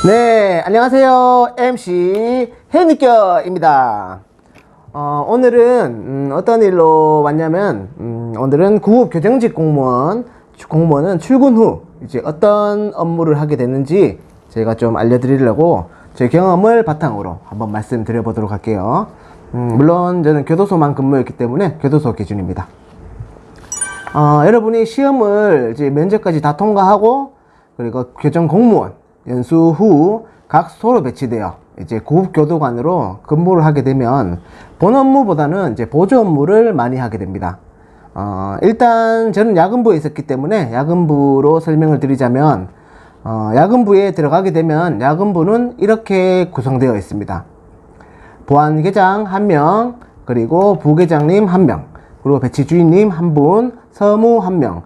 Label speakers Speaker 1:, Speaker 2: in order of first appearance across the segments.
Speaker 1: 네, 안녕하세요. MC 해니껴입니다. 오늘은 어떤 일로 왔냐면 오늘은 구급 교정직 공무원은 출근 후 이제 어떤 업무를 하게 되는지 제가 좀 알려드리려고 제 경험을 바탕으로 한번 말씀드려 보도록 할게요. 물론 저는 교도소만 근무했기 때문에 교도소 기준입니다. 여러분이 시험을 이제 면접까지 다 통과하고 그리고 교정 공무원 연수 후 각 소로 배치되어 이제 구급교도관으로 근무를 하게 되면 본 업무보다는 이제 보조 업무를 많이 하게 됩니다. 일단 저는 야근부에 있었기 때문에 야근부로 설명을 드리자면 야근부에 들어가게 되면 야근부는 이렇게 구성되어 있습니다. 보안계장 1명, 그리고 부계장님 1명, 그리고 배치주인님 1분, 서무 1명,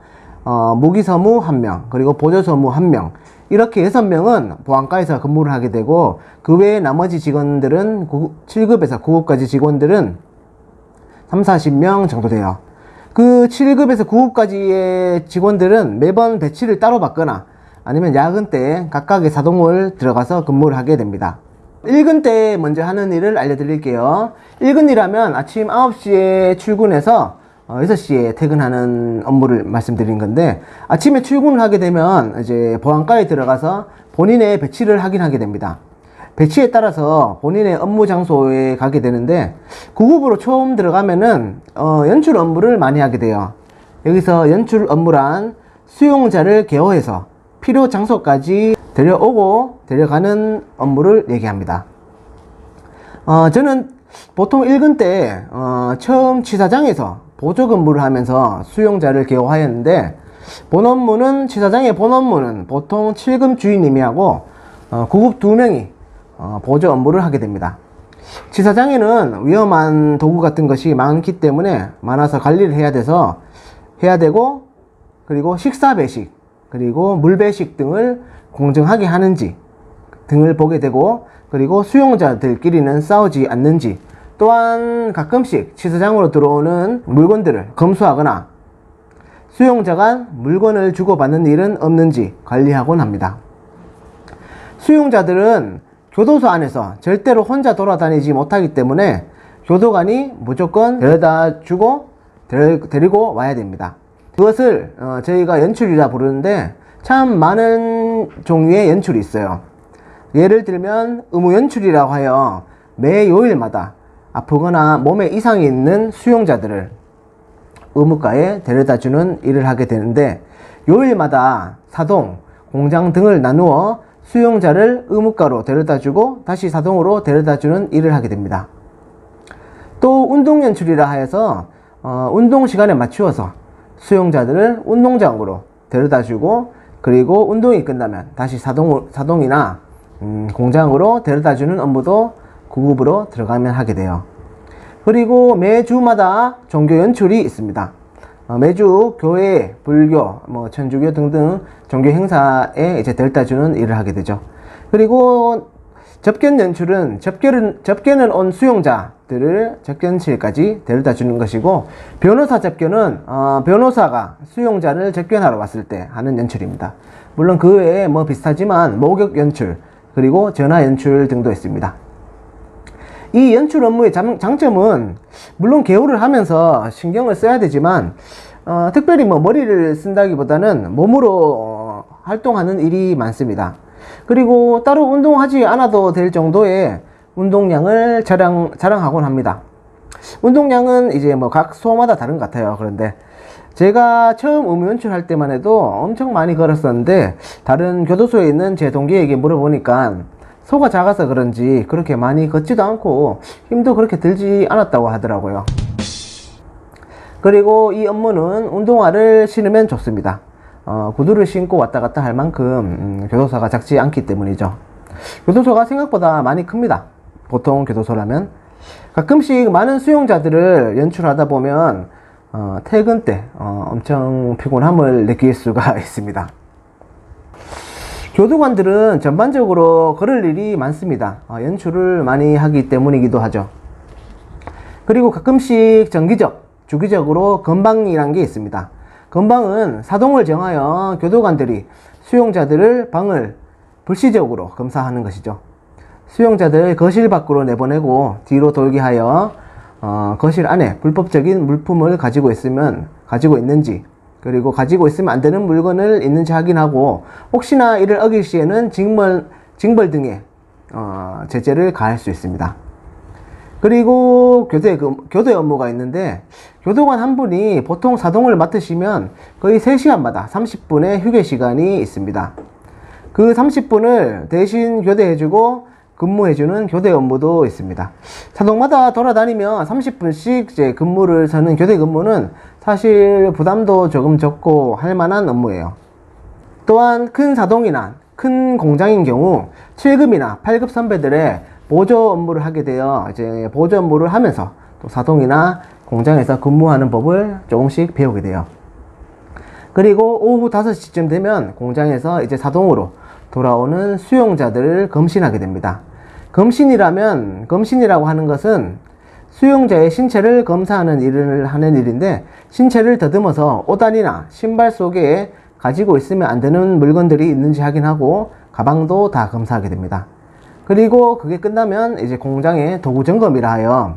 Speaker 1: 무기서무 1명, 그리고 보조서무 1명, 이렇게 6명은 보안과에서 근무를 하게 되고, 그 외에 나머지 직원들은 7급에서 9급까지 직원들은 30-40명 정도 돼요. 그 7급에서 9급까지의 직원들은 매번 배치를 따로 받거나 아니면 야근 때 각각의 사동을 들어가서 근무를 하게 됩니다. 1근 때 먼저 하는 일을 알려드릴게요. 1근 일하면 아침 9시에 출근해서 6시에 퇴근하는 업무를 말씀드린 건데, 아침에 출근을 하게 되면 이제 보안과에 들어가서 본인의 배치를 확인하게 됩니다. 배치에 따라서 본인의 업무 장소에 가게 되는데, 9급으로 처음 들어가면은 연출 업무를 많이 하게 돼요. 여기서 연출 업무란 수용자를 개호해서 필요 장소까지 데려오고 데려가는 업무를 얘기합니다. 저는 보통 1근 때 처음 치사장에서 보조 근무를 하면서 수용자를 개호하였는데, 본 업무는 치사장의 본 업무는 보통 7급 주인님이 하고 9급 2명이 보조 업무를 하게 됩니다. 치사장에는 위험한 도구 같은 것이 많기 때문에 많아서 관리를 해야 되고, 그리고 식사 배식, 그리고 물 배식 등을 공정하게 하는지 등을 보게 되고, 그리고 수용자들끼리는 싸우지 않는지, 또한 가끔씩 치사장으로 들어오는 물건들을 검수하거나 수용자가 물건을 주고받는 일은 없는지 관리하곤 합니다. 수용자들은 교도소 안에서 절대로 혼자 돌아다니지 못하기 때문에 교도관이 무조건 데려다 주고 데리고 와야 됩니다. 그것을 저희가 연출이라 부르는데, 참 많은 종류의 연출이 있어요. 예를 들면 의무연출이라고 하여 매 요일마다 아프거나 몸에 이상이 있는 수용자들을 의무과에 데려다주는 일을 하게 되는데, 요일마다 사동, 공장 등을 나누어 수용자를 의무과로 데려다주고 다시 사동으로 데려다주는 일을 하게 됩니다. 또 운동연출이라 하여서 운동시간에 맞추어서 수용자들을 운동장으로 데려다주고, 그리고 운동이 끝나면 다시 사동이나 공장으로 데려다주는 업무도 9급으로 들어가면 하게 돼요. 그리고 매주마다 종교 연출이 있습니다. 매주 교회, 불교, 천주교 등등 종교 행사에 이제 데려다주는 일을 하게 되죠. 그리고 접견 연출은 접견을 온 수용자들을 접견실까지 데려다주는 것이고, 변호사 접견은 변호사가 수용자를 접견하러 왔을 때 하는 연출입니다. 물론 그 외에 비슷하지만 목욕 연출, 그리고 전화 연출 등도 있습니다. 이 연출 업무의 장점은 물론 개호를 하면서 신경을 써야 되지만 특별히 머리를 쓴다기보다는 몸으로 활동하는 일이 많습니다. 그리고 따로 운동하지 않아도 될 정도의 운동량을 자랑하곤 합니다. 운동량은 이제 각 소마다 다른 것 같아요. 그런데 제가 처음 의무연출 할 때만 해도 엄청 많이 걸었었는데, 다른 교도소에 있는 제 동기에게 물어보니까 소가 작아서 그런지 그렇게 많이 걷지도 않고 힘도 그렇게 들지 않았다고 하더라고요. 그리고 이 업무는 운동화를 신으면 좋습니다. 구두를 신고 왔다 갔다 할 만큼 교도소가 작지 않기 때문이죠. 교도소가 생각보다 많이 큽니다. 보통 교도소라면. 가끔씩 많은 수용자들을 연출하다 보면 퇴근 때 엄청 피곤함을 느낄 수가 있습니다. 교도관들은 전반적으로 걸을 일이 많습니다. 연출을 많이 하기 때문이기도 하죠. 그리고 가끔씩 주기적으로 건방이란 게 있습니다. 건방은 사동을 정하여 교도관들이 수용자들을 불시적으로 검사하는 것이죠. 수용자들을 거실 밖으로 내보내고 뒤로 돌게 하여 거실 안에 불법적인 물품을 가지고 있는지, 그리고 가지고 있으면 안 되는 물건을 있는지 확인하고, 혹시나 이를 어길 시에는 징벌 등의 제재를 가할 수 있습니다. 그리고 교대 업무가 있는데, 교도관 한 분이 보통 사동을 맡으시면 거의 3시간마다 30분의 휴게 시간이 있습니다. 그 30분을 대신 교대해주고 근무해주는 교대 업무도 있습니다. 사동마다 돌아다니며 30분씩 이제 근무를 서는 교대 근무는 사실 부담도 조금 적고 할 만한 업무예요. 또한 큰 사동이나 큰 공장인 경우 7급이나 8급 선배들의 보조 업무를 하게 되어 이제 보조 업무를 하면서 또 사동이나 공장에서 근무하는 법을 조금씩 배우게 돼요. 그리고 오후 5시쯤 되면 공장에서 이제 사동으로 돌아오는 수용자들을 검신하게 됩니다. 검신이라고 하는 것은 수용자의 신체를 검사하는 일을 하는 일인데, 신체를 더듬어서 옷단이나 신발 속에 가지고 있으면 안 되는 물건들이 있는지 확인하고 가방도 다 검사하게 됩니다. 그리고 그게 끝나면 이제 공장의 도구 점검이라 하여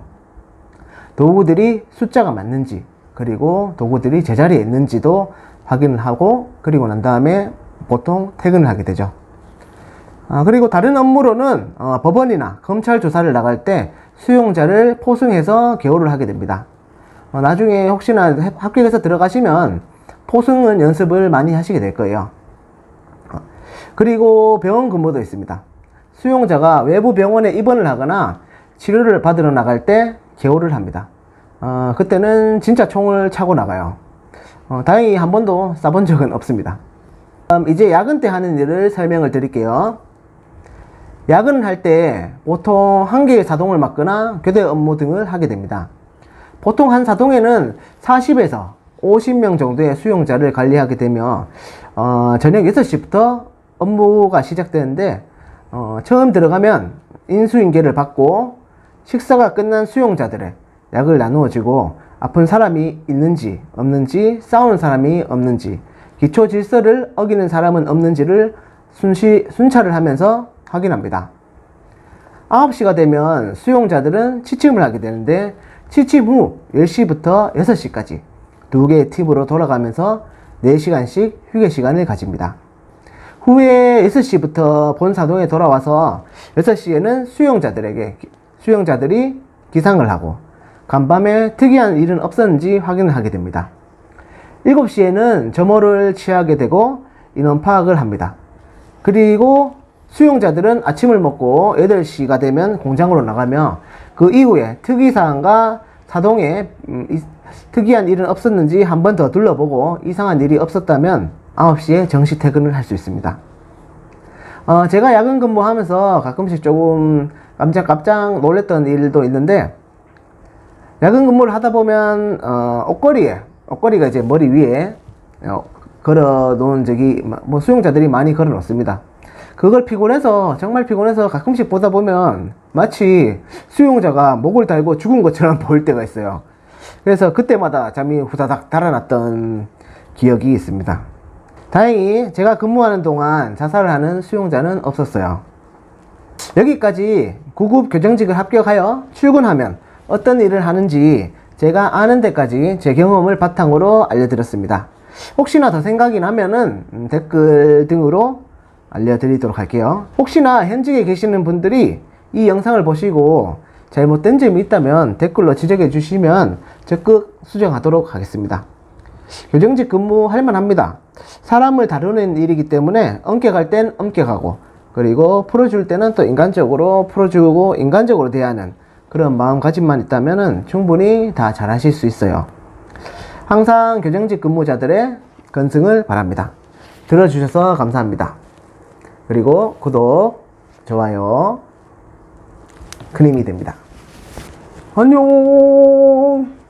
Speaker 1: 도구들이 숫자가 맞는지, 그리고 도구들이 제자리에 있는지도 확인을 하고, 그리고 난 다음에 보통 퇴근을 하게 되죠. 그리고 다른 업무로는 법원이나 검찰 조사를 나갈 때 수용자를 포승해서 개호를 하게 됩니다. 나중에 혹시나 합격해서 들어가시면 포승은 연습을 많이 하시게 될 거예요. 그리고 병원 근무도 있습니다. 수용자가 외부 병원에 입원을 하거나 치료를 받으러 나갈 때 개호를 합니다. 그때는 진짜 총을 차고 나가요. 다행히 한 번도 쏴본 적은 없습니다. 이제 야근 때 하는 일을 설명을 드릴게요. 야근을 할 때 보통 한 개의 사동을 맡거나 교대 업무 등을 하게 됩니다. 보통 한 사동에는 40에서 50명 정도의 수용자를 관리하게 되며 저녁 6시부터 업무가 시작되는데, 처음 들어가면 인수인계를 받고 식사가 끝난 수용자들의 약을 나누어 주고, 아픈 사람이 있는지 없는지, 싸우는 사람이 없는지, 기초 질서를 어기는 사람은 없는지를 순찰을 하면서 확인합니다. 9시가 되면 수용자들은 취침을 하게 되는데, 취침 후 10시부터 6시까지 2개의 팀으로 돌아가면서 4시간씩 휴게 시간을 가집니다. 후에 6시부터 본 사동에 돌아와서 6시에는 수용자들이 기상을 하고, 간밤에 특이한 일은 없었는지 확인을 하게 됩니다. 7시에는 점호를 취하게 되고 인원 파악을 합니다. 그리고 수용자들은 아침을 먹고 8시가 되면 공장으로 나가며, 그 이후에 특이사항과 사동에 특이한 일은 없었는지 한 번 더 둘러보고 이상한 일이 없었다면 9시에 정시 퇴근을 할 수 있습니다. 제가 야근 근무하면서 가끔씩 조금 깜짝 놀랐던 일도 있는데, 야근 근무를 하다 보면 옷걸이가 이제 머리 위에 걸어 놓은 적이 수용자들이 많이 걸어 놓습니다. 그걸 정말 피곤해서 가끔씩 보다 보면 마치 수용자가 목을 달고 죽은 것처럼 보일 때가 있어요. 그래서 그때마다 잠이 후다닥 달아났던 기억이 있습니다. 다행히 제가 근무하는 동안 자살을 하는 수용자는 없었어요. 여기까지 9급 교정직을 합격하여 출근하면 어떤 일을 하는지 제가 아는 데까지 제 경험을 바탕으로 알려드렸습니다. 혹시나 더 생각이 나면은 댓글 등으로 알려드리도록 할게요. 혹시나 현직에 계시는 분들이 이 영상을 보시고 잘못된 점이 있다면 댓글로 지적해 주시면 적극 수정하도록 하겠습니다. 교정직 근무할 만합니다. 사람을 다루는 일이기 때문에 엄격할 땐 엄격하고, 그리고 풀어줄 때는 또 인간적으로 풀어주고 인간적으로 대하는 그런 마음가짐만 있다면 충분히 다 잘하실 수 있어요. 항상 교정직 근무자들의 건승을 바랍니다. 들어주셔서 감사합니다. 그리고 구독, 좋아요 큰 힘이 됩니다. 안녕.